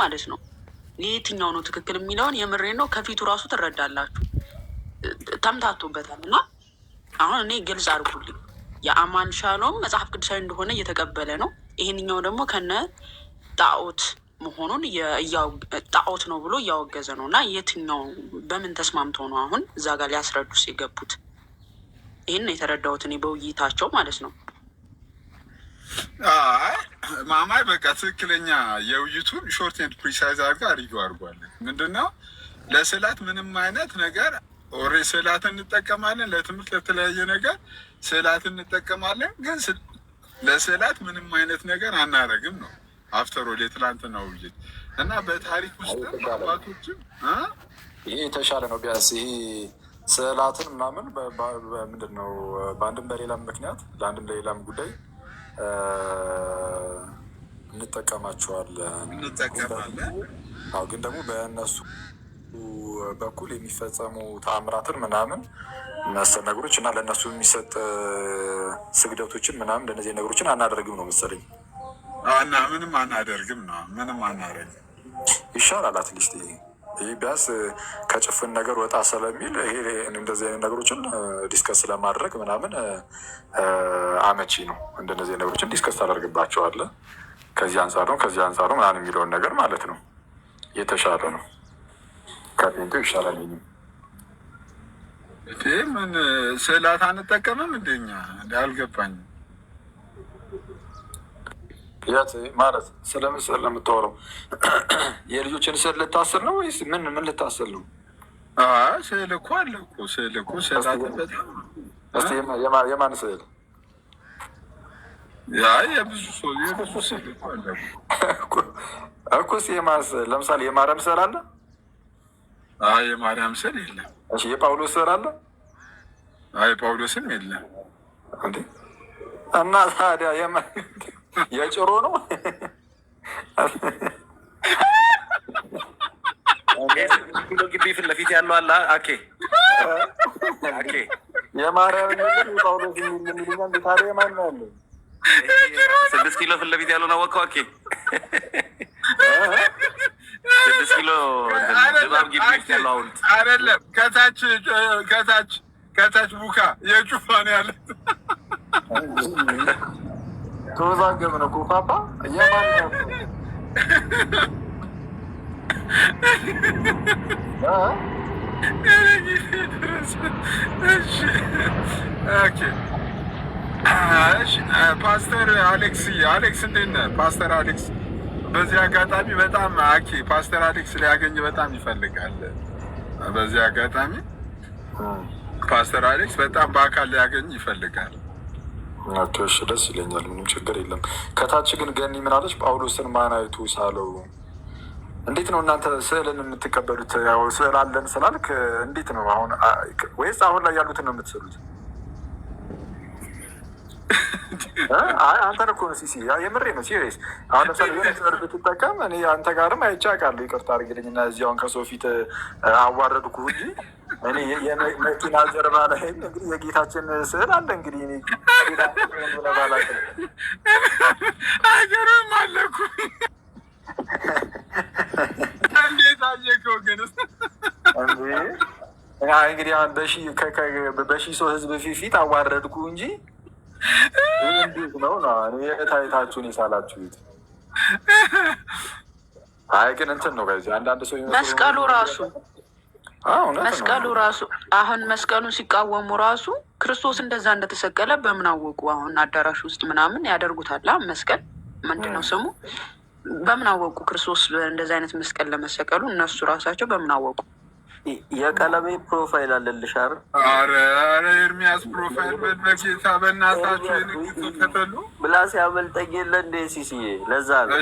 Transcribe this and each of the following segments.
ማለት ነው። የትኛው ነው ትክክል የሚለውን የምሬ ነው ከፊቱ ራሱ ትረዳላችሁ። ተምታቶበታል። እና አሁን እኔ ግልጽ አድርጉልኝ፣ የአማን ሻሎም መጽሐፍ ቅዱሳዊ እንደሆነ እየተቀበለ ነው። ይህንኛው ደግሞ ከነ ጣዖት መሆኑን ጣዖት ነው ብሎ እያወገዘ ነው። እና የትኛው በምን ተስማምቶ ነው አሁን እዛ ጋር ሊያስረዱስ የገቡት? ይህን የተረዳሁት እኔ በውይይታቸው ማለት ነው። ማማይ በቃ ትክክለኛ የውይይቱን ሾርት ኤንድ ፕሪሳይዝ አድርጋ አድርጓል። ምንድነው ለስዕላት ምንም አይነት ነገር ኦሬ ስዕላትን እንጠቀማለን፣ ለትምህርት ለተለያየ ነገር ስዕላትን እንጠቀማለን፣ ግን ለስዕላት ምንም አይነት ነገር አናረግም ነው አፍተር ኦል የትላንትና ውይይት እና በታሪክ ውስጥ አባቶችም ይሄ የተሻለ ነው። ቢያንስ ይሄ ስዕላትን ምናምን ምንድን ነው በአንድም በሌላም ምክንያት ለአንድም ለሌላም ጉዳይ እንጠቀማቸዋለን። ግን ደግሞ በእነሱ በኩል የሚፈጸሙ ተአምራትን ምናምን መሰል ነገሮች እና ለእነሱ የሚሰጥ ስግደቶችን ምናምን እንደነዚህ ነገሮችን አናደርግም ነው መሰለኝ። እና ምንም አናደርግም ነው ምንም አናደርግም ይሻላል። አትሊስት ይህ ቢያንስ ከጭፍን ነገር ወጣ ስለሚል ይሄ እንደዚህ አይነት ነገሮችን ዲስከስ ለማድረግ ምናምን አመቺ ነው። እንደነዚህ ነገሮችን ዲስከስ ታደርግባቸዋለህ። ከዚህ አንጻር ነው ከዚህ አንጻር ነው ምናምን የሚለውን ነገር ማለት ነው የተሻለ ነው። ከጴንጤ ይሻላል። ምን ስዕላት አንጠቀምም እንደኛ አልገባኝም። ያት ማለት ስለምን ስዕል ነው የምታወራው? የልጆችን ስዕል ልታስር ነው ወይስ ምን ልታስር ነው? ስዕል እኮ አለ እኮ ስዕል እኮ ስዕላት የማን ስዕል? የብዙ ስዕል እኮ አለ እኮ። የማን ስዕል? ለምሳሌ የማርያም ስዕል አለ? የማርያም ስዕል የለም። እሺ የጳውሎስ ስዕል አለ? የጳውሎስም የለም። እና ታዲያ የጭሮ ነው? ግቢ ፊት ለፊት ያለው አለ የማርያም ጳውሎስ የሚልኛ ታዲያ ማን ነው ያለው? 6 ኪሎ ፊት ለፊት ያለውን አወቀው። 6 ኪሎ ድባብ ግቢ ፊት ያለው ሐውልት አይደለም። ከታች ቡካ የጩፋ ነው ያለ። ተወዛገብን እኮ ፓፓ የማን ነው? ፓስተር አሌክስ እንዴት ነህ? ፓስተር አሌክስ በዚህ አጋጣሚ በጣም ፓስተር አሌክስ ሊያገኝ በጣም ይፈልጋል። በዚህ አጋጣሚ ፓስተር አሌክስ በጣም በአካል ሊያገኝ ይፈልጋል። እሺ ደስ ይለኛል። ምንም ችግር የለም። ከታች ግን ገኒ ምናለች? ጳውሎስን ማን አይቶ ሳለው? እንዴት ነው እናንተ ስዕልን የምትቀበሉት? ያው ስዕል አለን ስላልክ እንዴት ነው አሁን? ወይስ አሁን ላይ ያሉትን ነው የምትስሉት? አንተን እኮ ነው ሲሲ፣ የምሬ ነው ሲሪየስ። አሁን ለምሳሌ የሆነ ስዕል ብትጠቀም እኔ አንተ ጋርም አይቼ አውቃለሁ። ይቅርታ አድርግልኝ እና እዚያውን ከሰው ፊት አዋረድኩ እንጂ እኔ የመኪና ጀርባ ላይ እንግዲህ የጌታችን ስዕል አለ። እንግዲህ እኔ አገርም አለኩ እንዴት አየከው ግን? እንግዲህ አሁን በሺህ ሰው ህዝብ ፊት አዋረድኩ እንጂ እንዴት ነው ታይታችሁን የሳላችሁት? አይ ግን እንትን ነው ከዚህ አንዳንድ ሰው መስቀሉ ራሱ አሁን መስቀሉን ሲቃወሙ ራሱ ክርስቶስ እንደዛ እንደተሰቀለ በምን አወቁ? አሁን አዳራሽ ውስጥ ምናምን ያደርጉታል። መስቀል ምንድን ነው ስሙ? በምን አወቁ ክርስቶስ እንደዛ አይነት መስቀል ለመሰቀሉ? እነሱ ራሳቸው በምን አወቁ? የቀለሜ ፕሮፋይል አለልሽ አይደል? ኧረ ኤርሚያስ ፕሮፋይል በጌታ በእናታችሁ የንግተሉ ብላስ ያመልጠኝ የለ እንደ ሲሲዬ። ለዛ ነው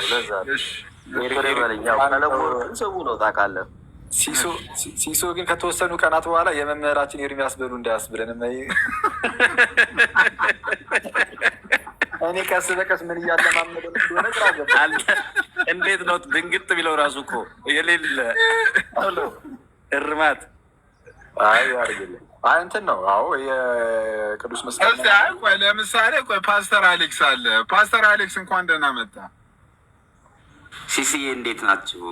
ይቅር በለኝ። ያው ቀለሞችን ስሙ ነው ታውቃለህ። ሲሶ ግን ከተወሰኑ ቀናት በኋላ የመምህራችን ኤርሚያስ በሉ እንዳያስብለን እኔ ቀስ በቀስ ምን እያለማመደ እንደሆነ ግራ ገባኝ። እንዴት ነው ድንግጥ ቢለው ራሱ እኮ የሌለ እርማት እንትን ነው። አዎ የቅዱስ መስቀል ለምሳሌ ፓስተር አሌክስ አለ። ፓስተር አሌክስ እንኳን ደህና መጣ። ሲሲዬ እንዴት ናችሁ?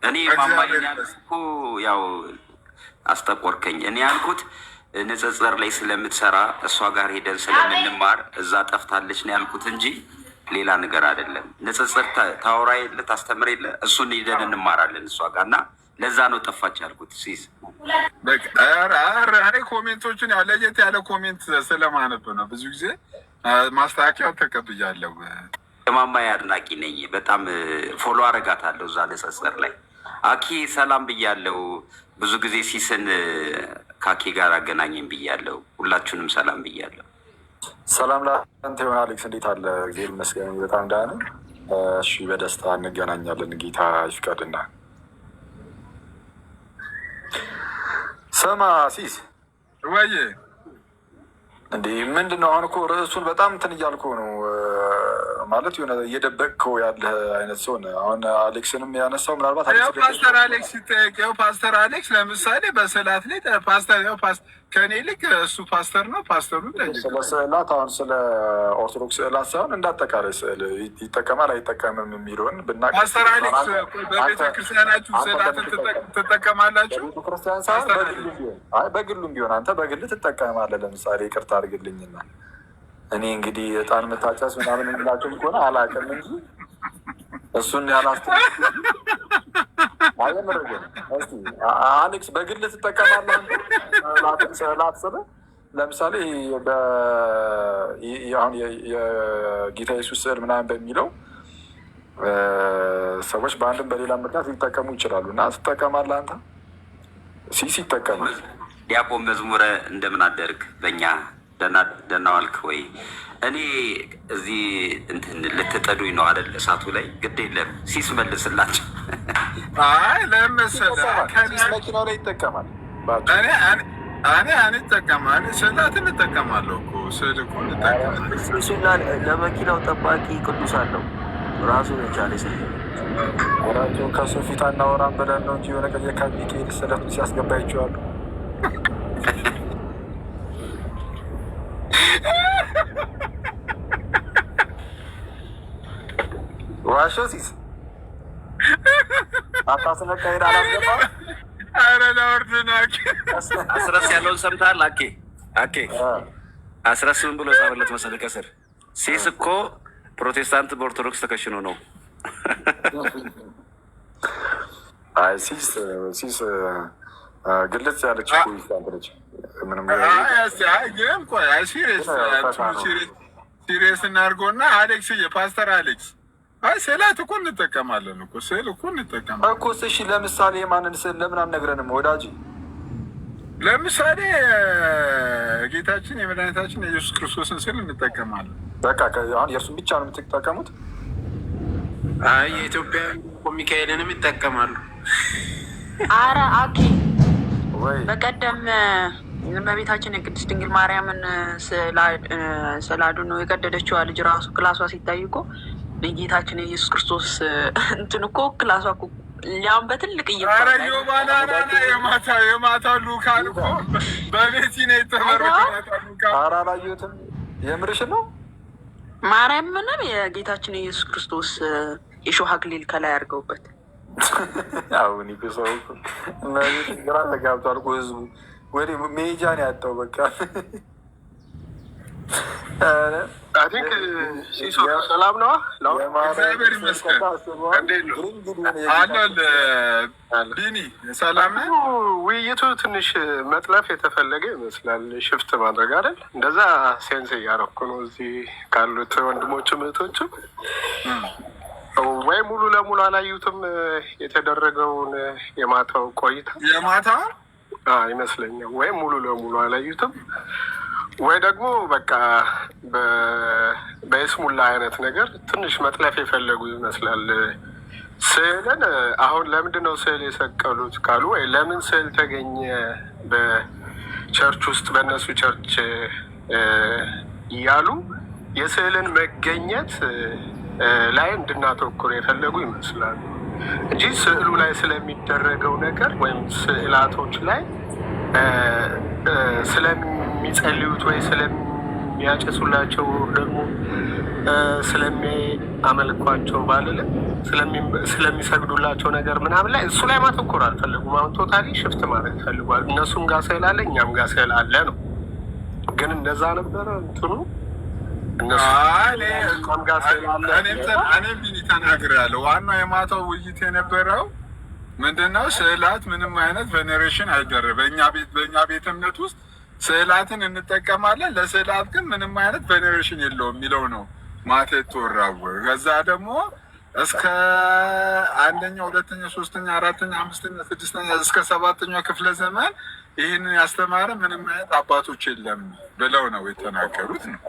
እኔ ማማኝ ያልኩ ያው አስጠቆርከኝ። እኔ ያልኩት ንጽጽር ላይ ስለምትሰራ እሷ ጋር ሄደን ስለምንማር እዛ ጠፍታለች ነው ያልኩት እንጂ ሌላ ነገር አይደለም። ንጽጽር ታወራ የለ ታስተምር የለ እሱን ሄደን እንማራለን እሷ ጋር እና ለዛ ነው ጠፋች ያልኩት። ሲስ እኔ ኮሜንቶችን ያው ለየት ያለ ኮሜንት ስለማነብ ነው። ብዙ ጊዜ ማስተካከያ ተቀብያለሁ። የማማዬ አድናቂ ነኝ። በጣም ፎሎ አረጋታለሁ እዛ ንጽጽር ላይ። አኪ ሰላም ብያለሁ። ብዙ ጊዜ ሲስን ከአኪ ጋር አገናኘን ብያለሁ። ሁላችሁንም ሰላም ብያለሁ። ሰላም ለአንተ የሆነ አሌክስ፣ እንዴት አለ? እግዚአብሔር ይመስገን በጣም ደህና ነኝ። እሺ በደስታ እንገናኛለን ጌታ ይፍቀድና። ስማ ሲስ ወይ እንዴ ምንድን ነው አሁን? እኮ ርዕሱን በጣም እንትን እያልኩ ነው ማለት የሆነ እየደበቅከው ያለ አይነት ሰው ነው። አሁን አሌክስንም ያነሳው ምናልባት ፓስተር አሌክስ ሲጠየቀው ፓስተር አሌክስ ለምሳሌ በስዕላት ላይ ፓስተር ከእኔ ይልቅ እሱ ፓስተር ነው። ፓስተሩን ስለ ስዕላት አሁን ስለ ኦርቶዶክስ ስዕላት ሳይሆን እንዳጠቃላይ ስዕል ይጠቀማል አይጠቀምም የሚለውን ብናውቅ። ፓስተር አሌክስ በቤተክርስቲያናችሁ ስዕላትን ትጠቀማላችሁ? ቤተክርስቲያን ሳይሆን በግሉም ቢሆን አንተ በግል ትጠቀማለህ። ለምሳሌ ይቅርታ አድርግልኝና እኔ እንግዲህ እጣን መታጨስ ምናምን የሚላቸው ከሆነ አላውቅም እንጂ እሱን ያላስ አየምርግ እስቲ አሌክስ በግል ትጠቀማለህ? ስዕላት ስለ ለምሳሌ አሁን የጌታ ኢየሱስ ስዕል ምናምን በሚለው ሰዎች በአንድም በሌላ ምክንያት ሊጠቀሙ ይችላሉ እና ትጠቀማለህ አንተ? ሲስ ይጠቀማል። ዲያቆን መዝሙረ እንደምን አደርግ በእኛ ደህና ዋልክ ወይ? እኔ እዚህ እንትን ልትጠዱኝ ነው አይደል? እሳቱ ላይ ግድ የለም ሲስ መልስላቸው። አይ ለመሰለህ ሲስ መኪናው ላይ ይጠቀማል። እኔ አንጠቀማል ስዕላት እንጠቀማለሁ እኮ ስዕል እኮ እንጠቀማለሁ። ለመኪናው ጠባቂ ቅዱስ አለው ራሱን የቻለ ስ ወራቸው ከሱ ፊት አናወራም ብለን ነው እንጂ የሆነ ቀን የካቢ ከሄድ ስለቱ ሲያስገባ ይችዋሉ። ዋሾ ሲስ አታስነቃ ሄድ አላስገባ። ኧረ ለወርድ ነው። አስረስ ያለውን ሰምተሃል? አኬ አስረስ ምን ብሎ ጻፈለት መሰለህ ከስር? ሲስ እኮ ፕሮቴስታንት በኦርቶዶክስ ተከሽኖ ነው። አይ ሲስ ግልጽ ያለች ይስታንትነች ምንም ግን ቆይ ሲሪየስ እናድርጎና አሌክስ የፓስተር አሌክስ ስዕላት እኮ እንጠቀማለን እኮ ስዕል እኮ እንጠቀማለን እኮ። እሺ ለምሳሌ የማንን ስዕል ለምን አልነግረንም ወዳጅ? ለምሳሌ ጌታችን የመድኃኒታችን የኢየሱስ ክርስቶስን ስዕል እንጠቀማለን። በቃ አሁን የእርሱን ብቻ ነው የምትጠቀሙት? አይ የኢትዮጵያ ሚካኤልንም ይጠቀማሉ። አረ አኬ በቀደም እመቤታችን የቅድስት ድንግል ማርያምን ስዕል ነው የቀደደችዋ ልጅ ራሱ ክላሷ ሲታይ እኮ የጌታችን የኢየሱስ ክርስቶስ እንትን እኮ ክላሷ እኮ ሊያም በትልቅ የማታ ሉካን እኮ በቤቲ ነው የተመረከ። አላየሁትም። የምርሽ ነው? ማርያምንም የጌታችን የኢየሱስ ክርስቶስ የሾህ አክሊል ከላይ አድርገውበት አሁን ሰው ግራ ተጋብቷል እኮ ህዝቡ። ወደ ሜጃን ያጣው በቃ ሰላም ነው። እግዚአብሔር ይመስገን። ቢኒ ሰላም ነው። ውይይቱ ትንሽ መጥለፍ የተፈለገ ይመስላል። ሽፍት ማድረግ አይደል? እንደዛ ሴንስ እያደረኩ ነው እዚህ ካሉት ወንድሞችም እህቶችም። ወይ ሙሉ ለሙሉ አላዩትም የተደረገውን የማታው ቆይታ የማታው ይመስለኛል። ወይ ሙሉ ለሙሉ አላዩትም ወይ ደግሞ በቃ በይስሙላ አይነት ነገር ትንሽ መጥለፍ የፈለጉ ይመስላል። ስዕልን አሁን ለምንድን ነው ስዕል የሰቀሉት ካሉ ወይ ለምን ስዕል ተገኘ በቸርች ውስጥ በእነሱ ቸርች እያሉ የስዕልን መገኘት ላይ እንድናተኩር የፈለጉ ይመስላሉ እንጂ ስዕሉ ላይ ስለሚደረገው ነገር ወይም ስዕላቶች ላይ ስለሚጸልዩት ወይ ስለሚያጨሱላቸው ደግሞ ስለሚያመልኳቸው ባልልም ስለሚሰግዱላቸው ነገር ምናምን ላይ እሱ ላይ ማተኮር አልፈለጉም። አሁን ቶታሊ ሽፍት ማድረግ ፈልጓል። እነሱም ጋር ስዕል አለ፣ እኛም ጋር ስዕል አለ ነው። ግን እንደዛ ነበረ እንትኑ እኔም ቢኒ ተናግሬያለሁ። ዋናው የማታው ውይይት የነበረው ምንድነው? ስዕላት ምንም አይነት ቬኔሬሽን አይደረግ። በእኛ ቤት እምነት ውስጥ ስዕላትን እንጠቀማለን፣ ለስዕላት ግን ምንም አይነት ቬኔሬሽን የለውም የሚለው ነው ማታ የተወራው። ከዛ ደግሞ እስከ 1ኛ 2ኛ 3ኛ 4ኛ 5ኛ 6ኛ እስከ 7ኛ ክፍለ ዘመን ይህንን ያስተማረ ምንም አይነት አባቶች የለም ብለው ነው የተናገሩት ነው።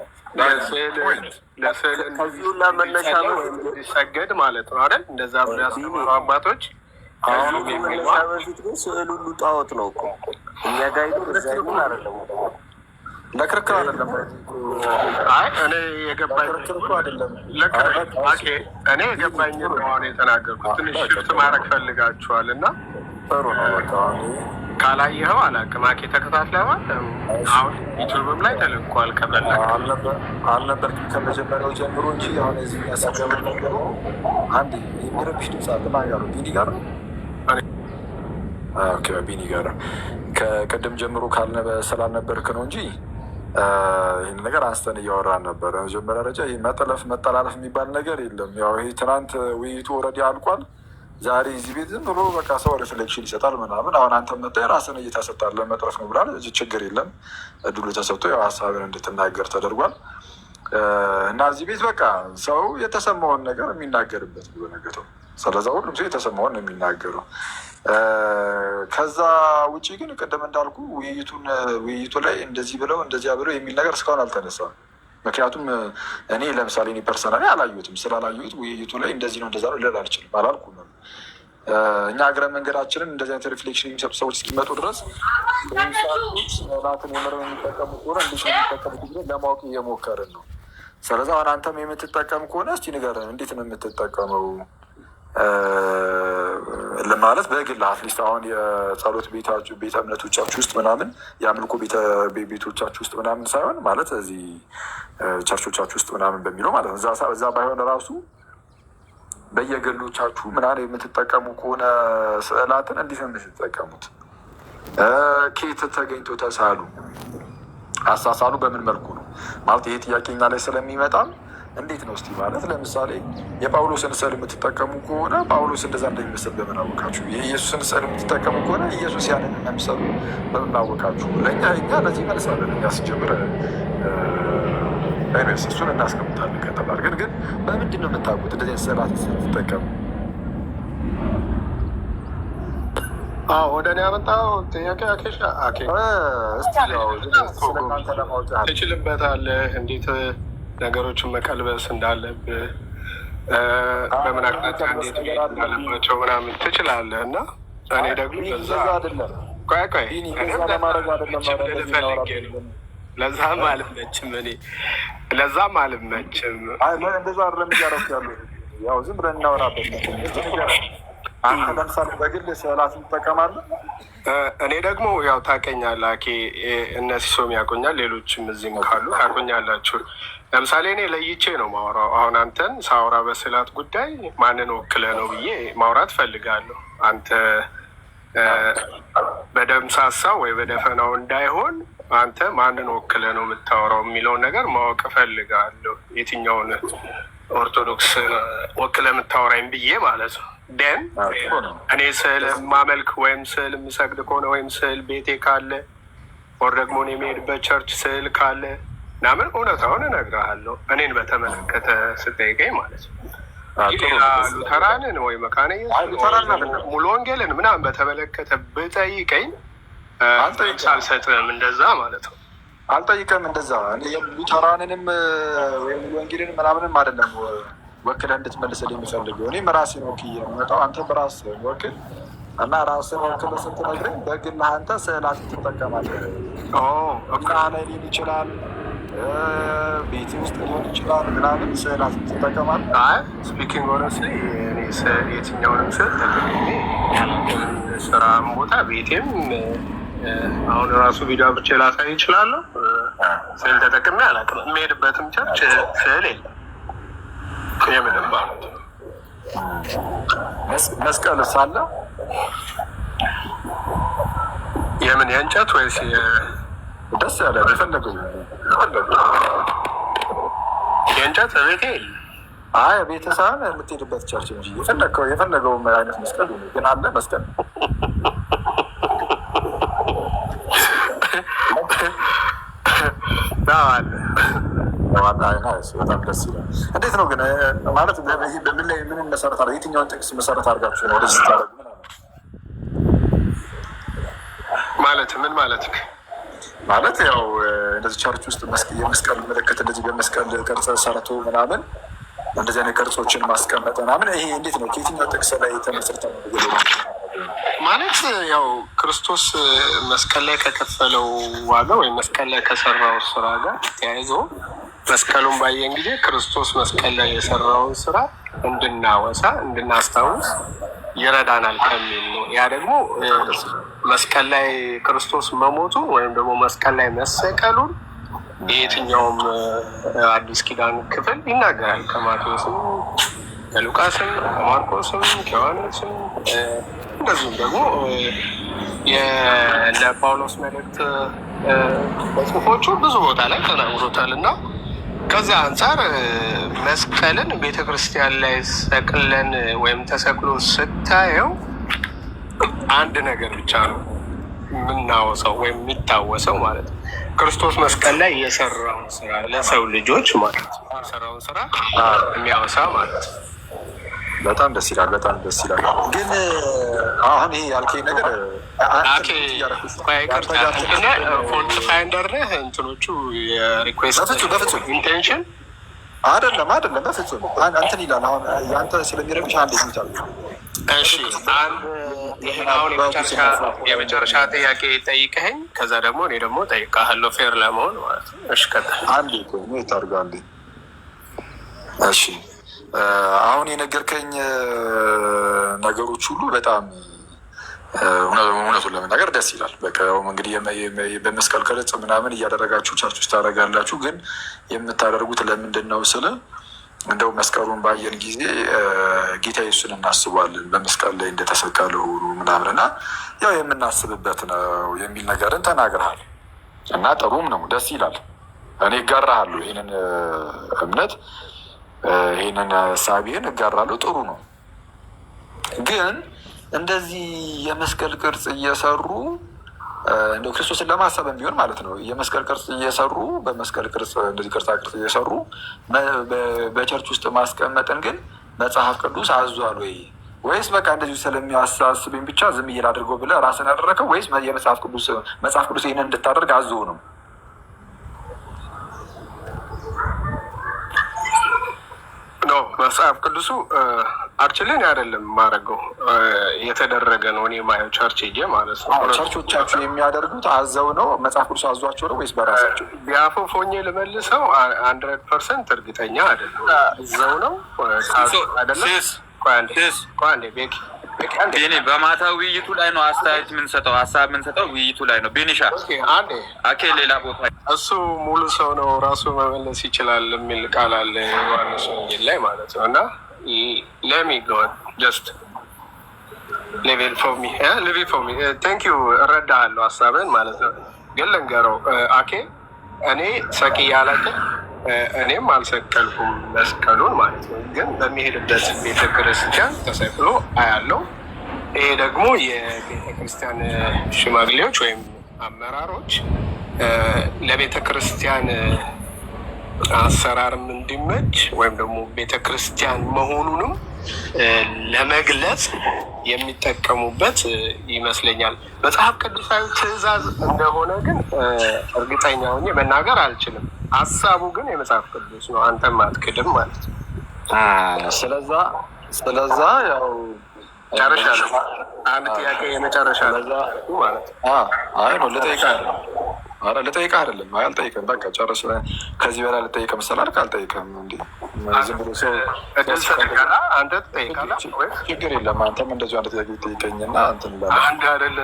ከዚሁ ለመነሻ እንዲሰገድ ማለት ነው አይደል? እንደዛ ብሎ ያስተማሩ አባቶች። ከመነሻ በፊት ግን ስዕል ሁሉ ጣዖት ነው እኮ እኛ ጋር ሄዶ እዛ ይሁን አይደለም፣ ለክርክር አይደለም። አይ እኔ የገባኝ እኔ የገባኝ ነው የተናገርኩት። ትንሽ ሽፍት ማድረግ ፈልጋችኋል እና ጥሩ ነው። በቃ ካላየኸው አላውቅም። አኬ ተከታትለዋል። አሁን ዩቲዩብም ላይ ተለቋል። ከፈለግ አልነበርክም ከመጀመሪያው ጀምሮ እንጂ አሁን እዚህ የሚያሰገብ ነገሩ አንድ የሚረብሽ ድምፅ አለ። ማን ጋር ነው? ቢኒ ጋር ነው። ቢኒ ጋር ከቅድም ጀምሮ ስላልነበርክ ነው እንጂ ይህን ነገር አንስተን እያወራን ነበረ። መጀመሪያ ደረጃ ይህ መጠለፍ መጠላለፍ የሚባል ነገር የለም። ያው ይህ ትናንት ውይይቱ ኦልሬዲ አልቋል። ዛሬ እዚህ ቤት ዝም ብሎ በቃ ሰው ሪፍሌክሽን ይሰጣል ምናምን። አሁን አንተ መጣ የራስን እይታ ሰጣለህ። መጥረፍ ነው ብላል። ችግር የለም። እድሉ ተሰጥቶ ያው ሀሳብን እንድትናገር ተደርጓል። እና እዚህ ቤት በቃ ሰው የተሰማውን ነገር የሚናገርበት ብሎ ነገተው። ስለዛ ሁሉም ሰው የተሰማውን ነው የሚናገረው። ከዛ ውጭ ግን ቅድም እንዳልኩ ውይይቱ ላይ እንደዚህ ብለው እንደዚያ ብለው የሚል ነገር እስካሁን አልተነሳም። ምክንያቱም እኔ ለምሳሌ እኔ ፐርሰናሊ አላየሁትም። ስላላየሁት ውይይቱ ላይ እንደዚህ ነው እንደዛ ነው ልል አልችልም፣ አላልኩም። እኛ እግረ መንገዳችንን እንደዚህ አይነት ሪፍሌክሽን የሚሰጡ ሰዎች እስኪመጡ ድረስ ላትን የምር የሚጠቀሙ ከሆነ እንዴት ነው የሚጠቀሙት ብለን ለማወቅ እየሞከርን ነው። ስለዚህ አሁን አንተም የምትጠቀም ከሆነ እስቲ ንገረን፣ እንዴት ነው የምትጠቀመው ለማለት በግል አትሊስት አሁን የጸሎት ቤተ እምነቶቻችሁ ውስጥ ምናምን የአምልኮ ቤቶቻችሁ ውስጥ ምናምን ሳይሆን ማለት እዚህ ቸርቾቻችሁ ውስጥ ምናምን በሚለው ማለት ነው። እዛ ባይሆን ራሱ በየገሎቻችሁ ምናምን የምትጠቀሙ ከሆነ ስዕላትን እንዴት ነው የምትጠቀሙት? ኬት ተገኝቶ ተሳሉ አሳሳሉ በምን መልኩ ነው ማለት ይሄ ጥያቄ እኛ ላይ ስለሚመጣም እንዴት ነው እስቲ ማለት ለምሳሌ የጳውሎስን ስዕል የምትጠቀሙ ከሆነ ጳውሎስ እንደዛ እንደሚመስል በምን አወቃችሁ? የኢየሱስን ስዕል የምትጠቀሙ ከሆነ ኢየሱስ ያንን እንደሚመስሉ በምን አወቃችሁ? እኛ ለዚህ መልሳለን የሚያስጀምር አይነት እሱን እናስቀምጣለን ከተባለ ግን በምንድን ነው የምታውቁት እንደዚህ አይነት ስዕላት ስትጠቀሙ? ወደ እኔ ያመጣው ጥያቄ አኬሻ ስለናንተ ለማወቅ ትችልበታለህ እንዴት ነገሮችን መቀልበስ እንዳለብህ በምን አቅጣጫ እንዴት እንዳለባቸው ምናምን ትችላለህ። እና እኔ ደግሞ ለዛም አልመችም ለዛም አልመችም። እንደዛ አይደለም እያደረኩ ያሉ ያው ዝም ብለን እናወራበት። አንተ ለምሳሌ በግል ስዕላትን ትጠቀማለህ? እኔ ደግሞ ያው ታውቀኛለህ አኬ፣ እነዚህ ሰውም ያውቁኛል፣ ሌሎችም እዚህም ካሉ ታውቁኛላችሁ። ለምሳሌ እኔ ለይቼ ነው ማውራው። አሁን አንተን ሳውራ በስዕላት ጉዳይ ማንን ወክለህ ነው ብዬ ማውራት ፈልጋለሁ። አንተ በደምሳሳ ወይ በደፈናው እንዳይሆን አንተ ማንን ወክለህ ነው የምታወራው የሚለውን ነገር ማወቅ እፈልጋለሁ። የትኛውን ኦርቶዶክስ ወክለህ የምታወራኝ ብዬ ማለት ነው። ደን እኔ ስዕል ማመልክ ወይም ስዕል የምሰግድ ከሆነ ወይም ስዕል ቤቴ ካለ ወር ደግሞ እኔ የምሄድበት ቸርች ስዕል ካለ ምናምን እውነታውን እነግርሃለሁ። እኔን በተመለከተ ስጠይቀኝ ማለት ነው። ሌላ ሉተራንን ወይ መካነ ኢየሱስ ሙሉ ወንጌልን ምናምን በተመለከተ ብጠይቀኝ አልሰጥም እንደዛ ማለት ነው። አልጠይቀም እንደዛ ሉተራንንም ወይም ሙሉ ወንጌልን ምናምንም አይደለም ወክለህ እንድትመልስልኝ የሚፈልገው። እኔም ራሴን ወክዬ የሚመጣው አንተ በራስህ ወክል እና ራስን ወክለህ ስትነግረኝ በግል አንተ ስዕላትን ትጠቀማለህ። እና ላይ ሊሆን ይችላል ቤት ውስጥ ሊሆን ይችላል ምናምን ስዕላትን ትጠቀማለህ። ስፒኪንግ ሆነስሊ እኔ የትኛውንም ስዕል ስራም ቦታ ቤቴም አሁን ራሱ ቪዲዮ ብቻ ላሳይ ይችላለሁ። ስዕል ተጠቅሜ አላውቅም። የሚሄድበትም ቸርች ስዕል የለም። የምንም ማለት ነው። መስቀል ሳለ የምን የእንጨት ወይስ ደስ ያለ የፈለገው የእንጨት ቤቴ የለም። አይ ቤተሰብ የምትሄድበት ቸርች እንጂ የፈለገው አይነት መስቀል ግን አለ መስቀል በጣም ደስ ይላል። እንዴት ነው ግን ማለት በምን ላይ ምን መሰረት አድርገው የትኛውን ጥቅስ መሰረት አድርጋችሁ ነው ወደዚህ ታደርጉ ማለት ምን ማለት ነው? ማለት ያው እንደዚህ ቸርች ውስጥ የመስቀል ምልክት እንደዚህ በመስቀል ቅርጽ ሰርቶ ምናምን እንደዚህ አይነት ቅርጾችን ማስቀመጥ ምናምን ይሄ እንዴት ነው? ከየትኛው ጥቅስ ላይ ተመስርተ ማለት ያው ክርስቶስ መስቀል ላይ ከከፈለው ዋጋ ወይም መስቀል ላይ ከሰራው ስራ ጋር ተያይዞ መስቀሉን ባየን ጊዜ ክርስቶስ መስቀል ላይ የሰራውን ስራ እንድናወሳ እንድናስታውስ ይረዳናል ከሚል ነው። ያ ደግሞ መስቀል ላይ ክርስቶስ መሞቱን ወይም ደግሞ መስቀል ላይ መሰቀሉን የየትኛውም አዲስ ኪዳን ክፍል ይናገራል። ከማቴዎስም፣ ከሉቃስም፣ ከማርቆስም፣ ከዮሐንስም እንደዚሁም ደግሞ የነ ጳውሎስ መልእክት በጽሁፎቹ ብዙ ቦታ ላይ ተናግሮታል እና ከዚያ አንጻር መስቀልን ቤተክርስቲያን ላይ ሰቅለን ወይም ተሰቅሎ ስታየው አንድ ነገር ብቻ ነው የምናወሰው ወይም የሚታወሰው ማለት ነው። ክርስቶስ መስቀል ላይ የሰራውን ስራ ለሰው ልጆች ማለት ነው የሰራውን ስራ የሚያወሳ ማለት ነው። በጣም ደስ ይላል። በጣም ደስ ይላል። ግን አሁን ይሄ ያልከኝ ነገር ፎልት ፋይንደር ነህ እንትኖቹ የሪኩዌስት ኢንቴንሽን አይደለም በፍጹም እንትን ይላል። አሁን የአንተ ስለሚረብሽ አንድ ይቻል። እሺ አሁን የመጨረሻ ጥያቄ ጠይቀኸኝ ከዛ ደግሞ እኔ ደግሞ ጠይቃለሁ ፌር ለመሆን ማለት ነው። እሺ አንዴ ታርጋ አንዴ። እሺ አሁን የነገርከኝ ነገሮች ሁሉ በጣም እውነቱን ለመናገር ደስ ይላል። በቃ እንግዲህ በመስቀል ቅርጽ ምናምን እያደረጋችሁ ቸርች ውስጥ ታደርጋላችሁ። ግን የምታደርጉት ለምንድን ነው ስለ እንደው መስቀሉን ባየን ጊዜ ጌታ ኢየሱስን እናስባለን በመስቀል ላይ እንደተሰቀለ ሆኖ ምናምን እና ያው የምናስብበት ነው የሚል ነገርን ተናግረሃል እና ጥሩም ነው፣ ደስ ይላል። እኔ እጋራሃለሁ ይህንን እምነት ይህንን ሳቢን እጋራለሁ። ጥሩ ነው። ግን እንደዚህ የመስቀል ቅርጽ እየሰሩ እንደው ክርስቶስን ለማሰብ የሚሆን ማለት ነው የመስቀል ቅርጽ እየሰሩ በመስቀል ቅርጽ እንደዚህ ቅርጻ ቅርጽ እየሰሩ በቸርች ውስጥ ማስቀመጥን ግን መጽሐፍ ቅዱስ አዟል ወይ? ወይስ በቃ እንደዚሁ ስለሚያሳስብኝ ብቻ ዝም እየል አድርገው ብለህ ራስን ያደረከው ወይስ የመጽሐፍ ቅዱስ ይህንን እንድታደርግ አዞ ነው? ኖ መጽሐፍ ቅዱሱ አክቹዋሊ እኔ አይደለም የማደርገው የተደረገ ነው። እኔ ማየው ቸርች ሄጄ ማለት ነው። ቸርቾቻችሁ የሚያደርጉት አዘው ነው? መጽሐፍ ቅዱስ አዟቸው ነው ወይስ በራሳቸው? ቢያፎፍ ሆኜ ልመልሰው 100% እርግጠኛ አይደለም። አዘው ነው አይደለም? አንዴ ቤኪ ቤኒ በማታ ውይይቱ ላይ ነው አስተያየት የምንሰጠው፣ ሀሳብ የምንሰጠው ውይይቱ ላይ ነው። ቤኒሻ አንዴ አኬ ሌላ ቦታ እሱ ሙሉ ሰው ነው ራሱ መመለስ ይችላል የሚል ቃል አለ ዮሐንስ ወንጌል ላይ ማለት ነው። እና ለሚ ጎን ጀስት ሊቪንግ ፎር ሚ ቴንክ ዩ እረዳሃለሁ ሀሳብን ማለት ነው። ግን ልንገረው አኬ እኔ ሰቅዬ አላውቅም፣ እኔም አልሰቀልኩም መስቀሉን ማለት ነው። ግን በሚሄድበት ቤተክርስቲያን ተሰቅሎ አያለው። ይሄ ደግሞ የቤተክርስቲያን ሽማግሌዎች ወይም አመራሮች ለቤተክርስቲያን አሰራርም እንዲመች ወይም ደግሞ ቤተክርስቲያን መሆኑንም ለመግለጽ የሚጠቀሙበት ይመስለኛል። መጽሐፍ ቅዱሳዊ ትእዛዝ እንደሆነ ግን እርግጠኛ ሆኜ መናገር አልችልም። ሀሳቡ ግን የመጽሐፍ ቅዱስ ነው። አንተም አትክድም ማለት ነው። ስለዛ ያው ጨርሻለሁ። አንድ ጥያቄ የመጨረሻ ማለት ነው። አይ ነው ልጠይቅህ ኧረ ልጠይቅህ አይደለም፣ አልጠይቅም። በቃ ጨርስ። ከዚህ በላይ ልጠይቅህ መሰለህ አይደል? አልጠይቅም። እንደ ዝም ብሎ ሰው አንተ ትጠይቃለህ። ችግር የለም። አንተም እንደዚሁ አንድ ጥያቄ ጠይቀኝና እንትን አንድ አይደለ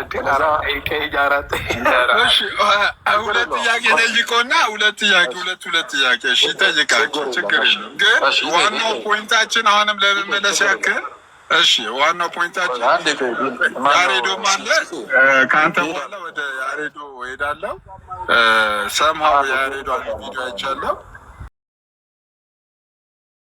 ሁለት ጥያቄ ጠይቆና ሁለት ጥያቄ እሺ ጠይቃቸው። ችግር የለም። ግን ዋናው ፖይንታችን አሁንም ለመመለስ ያክል እሺ፣ ዋናው ፖይንታችን ያሬዶም አለ። ከአንተ በኋላ ወደ ያሬዶ እሄዳለሁ። ሰምሀው ያሬዶ ቪዲዮ አይቻለሁ።